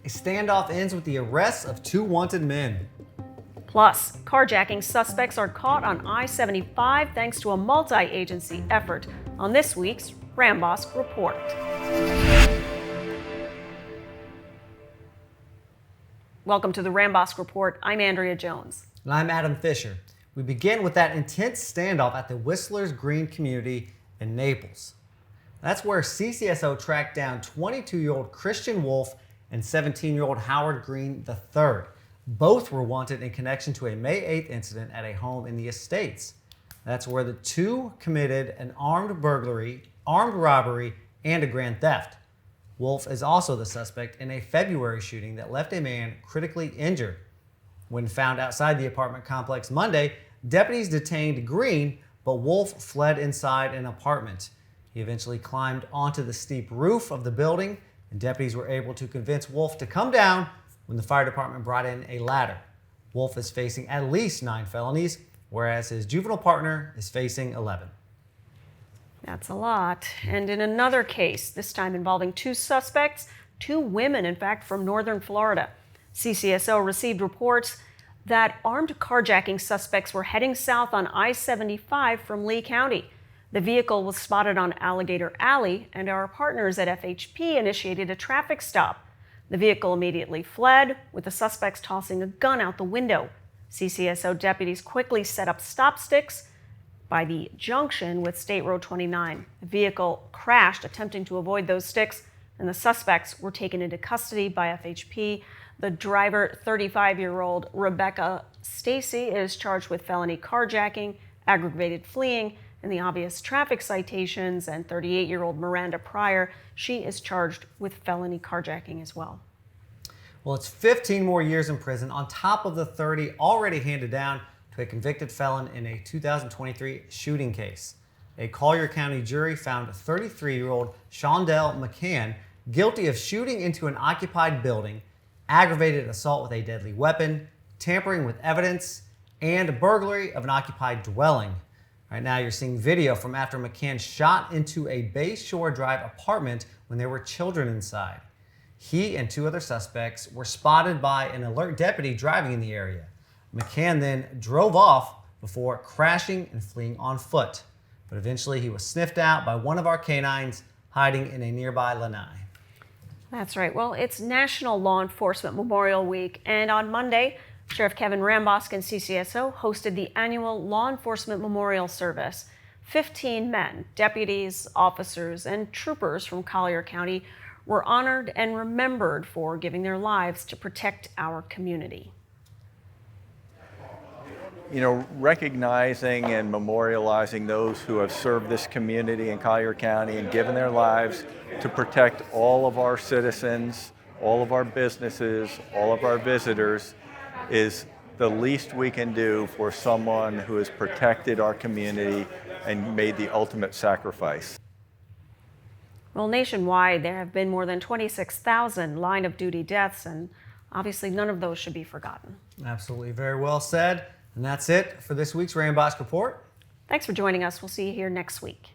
A standoff ends with the arrest of 2 wanted men. Plus, carjacking suspects are caught on I-75 thanks to a multi-agency effort on this week's Rambosk Report. Welcome to the Rambosk Report. I'm Andrea Jones. And I'm Adam Fisher. We begin with that intense standoff at the Whistler's Green community in Naples. That's where CCSO tracked down 22-year-old Christian Wolf and 17-year-old Howard Green III. Both were wanted in connection to a May 8th incident at a home in the Estates. That's where the two committed an armed burglary, armed robbery, and a grand theft. Wolf is also the suspect in a February shooting that left a man critically injured. When found outside the apartment complex Monday, deputies detained Green, but Wolf fled inside an apartment. He eventually climbed onto the steep roof of the building, and deputies were able to convince Wolf to come down when the fire department brought in a ladder. Wolf is facing at least 9 felonies, whereas his juvenile partner is facing 11. That's a lot. And in another case, this time involving 2 suspects, 2 women, in fact, from northern Florida. CCSO received reports that armed carjacking suspects were heading south on I-75 from Lee County. The vehicle was spotted on Alligator Alley, and our partners at FHP initiated a traffic stop. The vehicle immediately fled, with the suspects tossing a gun out the window. CCSO deputies quickly set up stop sticks by the junction with State Road 29. The vehicle crashed attempting to avoid those sticks, and the suspects were taken into custody by FHP. The driver, 35-year-old Rebecca Stacy, is charged with felony carjacking, aggravated fleeing, and the obvious traffic citations, and 38-year-old Miranda Pryor, she is charged with felony carjacking as well. Well, it's 15 more years in prison on top of the 30 already handed down to a convicted felon in a 2023 shooting case. A Collier County jury found 33-year-old Shondell McCann guilty of shooting into an occupied building, aggravated assault with a deadly weapon, tampering with evidence, and burglary of an occupied dwelling. Right now, you're seeing video from after McCann shot into a Bayshore Drive apartment when there were children inside. He and 2 other suspects were spotted by an alert deputy driving in the area. McCann then drove off before crashing and fleeing on foot. But eventually, he was sniffed out by one of our canines hiding in a nearby lanai. That's right. Well, it's National Law Enforcement Memorial Week, and on Monday, Sheriff Kevin Rambosk and CCSO hosted the annual Law Enforcement Memorial Service. 15 men, deputies, officers, and troopers from Collier County were honored and remembered for giving their lives to protect our community. You know, recognizing and memorializing those who have served this community in Collier County and given their lives to protect all of our citizens, all of our businesses, all of our visitors is the least we can do for someone who has protected our community and made the ultimate sacrifice. Well, nationwide, there have been more than 26,000 line-of-duty deaths, and obviously none of those should be forgotten. Absolutely, very well said. And that's it for this week's Rambosk Report. Thanks for joining us. We'll see you here next week.